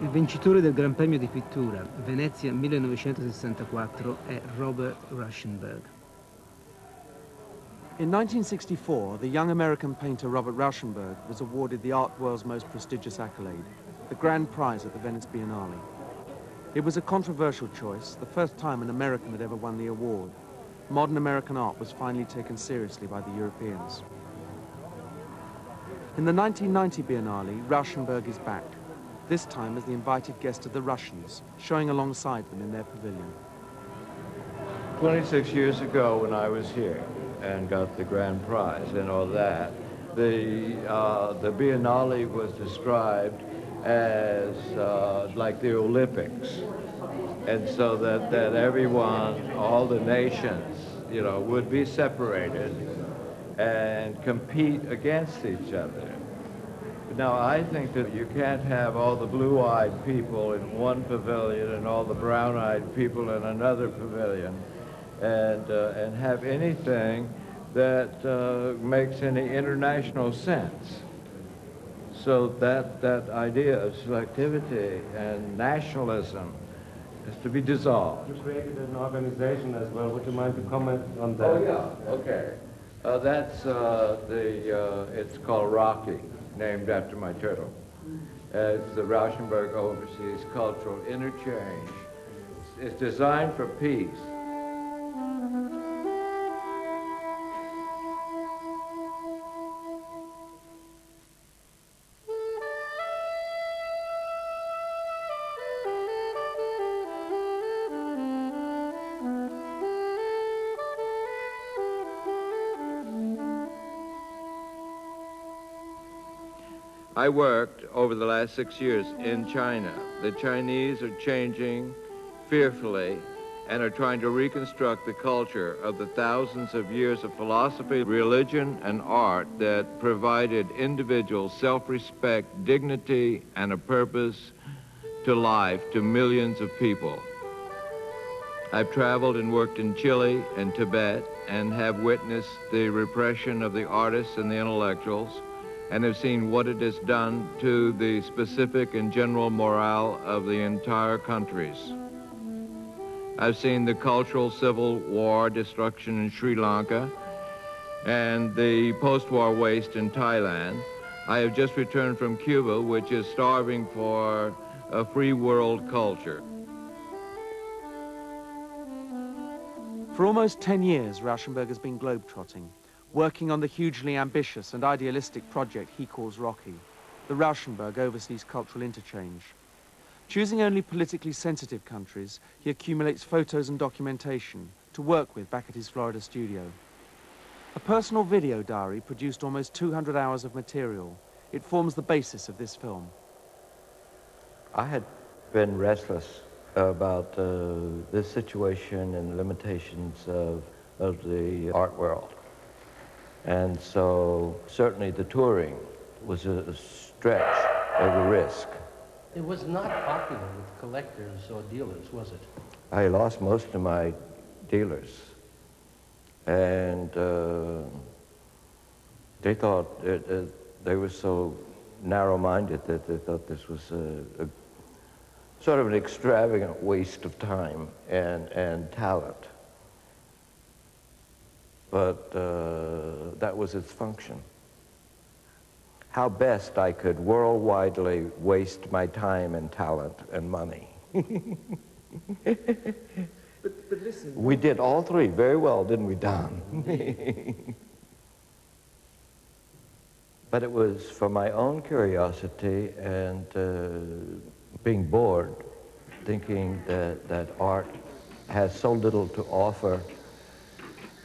Il vincitore del Gran Premio di pittura, Venezia 1964, è Robert Rauschenberg. In 1964, the young American painter Robert Rauschenberg was awarded the art world's most prestigious accolade, the grand prize at the Venice Biennale. It was a controversial choice, the first time an American had ever won the award. Modern American art was finally taken seriously by the Europeans. In the 1990 Biennale, Rauschenberg is back, this time as the invited guest of the Russians, showing alongside them in their pavilion. 26 years ago when I was here and got the grand prize and all that, the Biennale was described as like the Olympics. And so that everyone, all the nations, you know, would be separated and compete against each other. Now, I think that you can't have all the blue-eyed people in one pavilion and all the brown-eyed people in another pavilion and have anything that makes any international sense. So that idea of selectivity and nationalism is to be dissolved. You created an organization as well. Would you mind to comment on that? Oh, yeah, okay. It's called ROCI, named after my turtle. It's the Rauschenberg Overseas Cultural Interchange. It's designed for peace. I worked over the last 6 years in China. The Chinese are changing fearfully and are trying to reconstruct the culture of the thousands of years of philosophy, religion, and art that provided individual self-respect, dignity, and a purpose to life to millions of people. I've traveled and worked in Chile and Tibet and have witnessed the repression of the artists and the intellectuals, and have seen what it has done to the specific and general morale of the entire countries. I've seen the cultural civil war destruction in Sri Lanka and the post-war waste in Thailand. I have just returned from Cuba, which is starving for a free world culture. For almost 10 years, Rauschenberg has been globetrotting, working on the hugely ambitious and idealistic project he calls ROCI, the Rauschenberg Overseas Cultural Interchange. Choosing only politically sensitive countries, he accumulates photos and documentation to work with back at his Florida studio. A personal video diary produced almost 200 hours of material. It forms the basis of this film. I had been restless about this situation and limitations of the art world. And so certainly the touring was a stretch of a risk. It was not popular with collectors or dealers, was it? I lost most of my dealers. And they thought, they were so narrow-minded that they thought this was a sort of an extravagant waste of time and talent. But that was its function. How best I could worldwidely waste my time and talent and money. But listen... We did all three very well, didn't we, Don? But it was for my own curiosity and being bored, thinking that art has so little to offer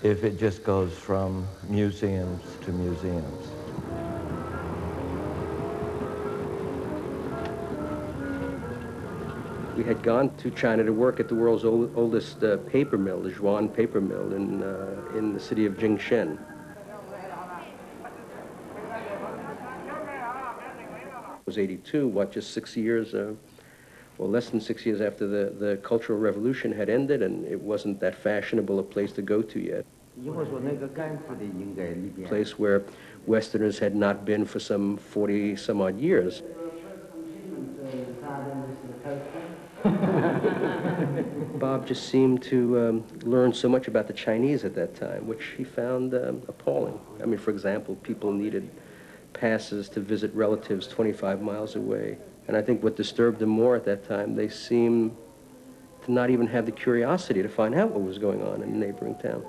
if it just goes from museums to museums. We had gone to China to work at the world's oldest paper mill, the Zhuan paper mill in the city of Jingshen. It was 82, what, just 6 years, or less than 6 years after the Cultural Revolution had ended, and it wasn't that fashionable a place to go to yet. A place where Westerners had not been for some 40-some-odd years. Bob just seemed to learn so much about the Chinese at that time, which he found appalling. I mean, for example, people needed passes to visit relatives 25 miles away. And I think what disturbed them more at that time, they seemed to not even have the curiosity to find out what was going on in the neighboring town.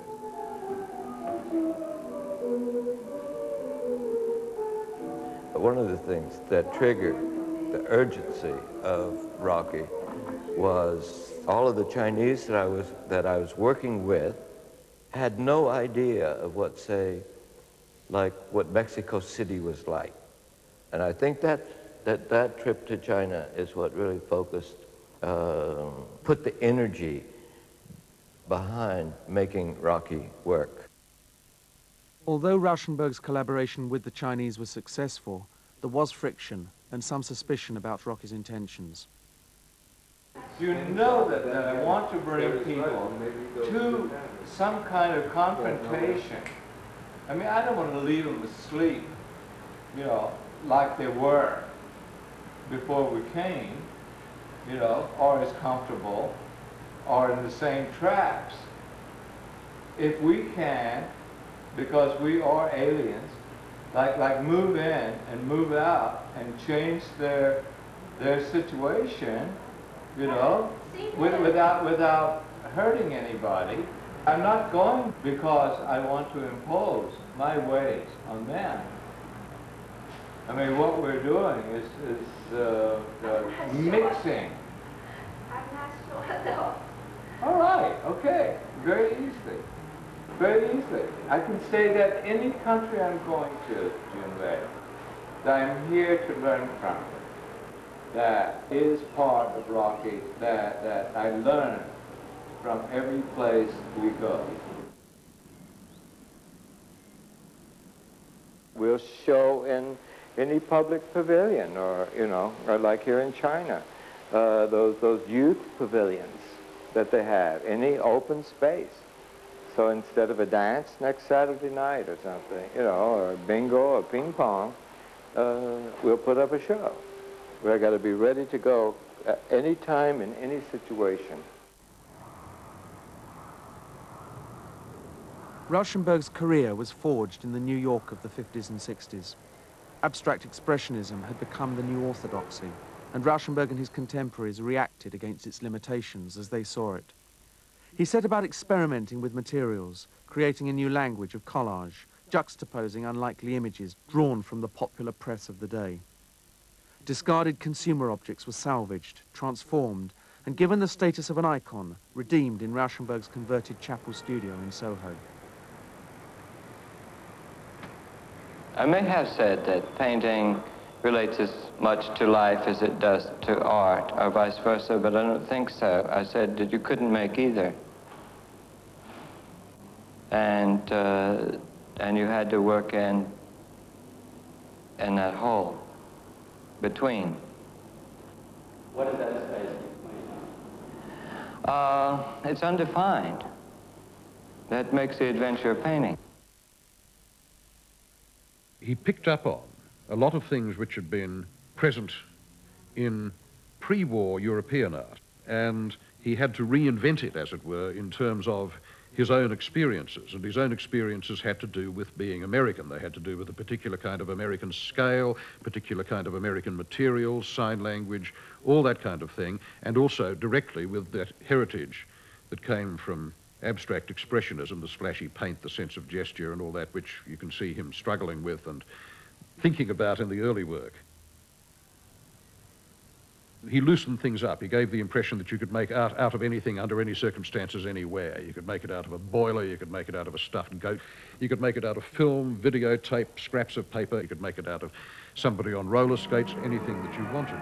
One of the things that triggered the urgency of ROCI was all of the Chinese that I was working with had no idea of what, say, like what Mexico City was like. And I think that trip to China is what really focused, put the energy behind making ROCI work. Although Rauschenberg's collaboration with the Chinese was successful, there was friction and some suspicion about ROCI's intentions. You know that I want to bring people to some kind of confrontation. I mean, I don't want to leave them asleep, you know, like they were before we came, you know, or as comfortable, or in the same traps. If we can, because we are aliens, like move in and move out and change their situation, you know, without hurting anybody. I'm not going because I want to impose my ways on them. I mean, what we're doing is mixing. I'm not sure though. All right, okay, very easily. Very easily. I can say that any country I'm going to invade, that I'm here to learn from, that is part of ROCI, that I learn from every place we go. We'll show in any public pavilion, or, you know, or like here in China, those youth pavilions that they have, any open space. So instead of a dance next Saturday night or something, you know, or bingo or ping pong, we'll put up a show. We've got to be ready to go at any time in any situation. Rauschenberg's career was forged in the New York of the 50s and 60s. Abstract expressionism had become the new orthodoxy, and Rauschenberg and his contemporaries reacted against its limitations as they saw it. He set about experimenting with materials, creating a new language of collage, juxtaposing unlikely images drawn from the popular press of the day. Discarded consumer objects were salvaged, transformed, and given the status of an icon, redeemed in Rauschenberg's converted chapel studio in Soho. I may have said that painting relates as much to life as it does to art, or vice versa, but I don't think so. I said that you couldn't make either. And you had to work in that hole between. What is that space between? It's undefined. That makes the adventure of painting. He picked up on a lot of things which had been present in pre-war European art, and he had to reinvent it, as it were, in terms of his own experiences. And his own experiences had to do with being American. They had to do with a particular kind of American scale, particular kind of American materials, sign language, all that kind of thing, and also directly with that heritage that came from abstract expressionism, the splashy paint, the sense of gesture and all that, which you can see him struggling with and thinking about in the early work. He loosened things up. He gave the impression that you could make art out of anything, under any circumstances, anywhere. You could make it out of a boiler, you could make it out of a stuffed goat, you could make it out of film, videotape, scraps of paper, you could make it out of somebody on roller skates, anything that you wanted.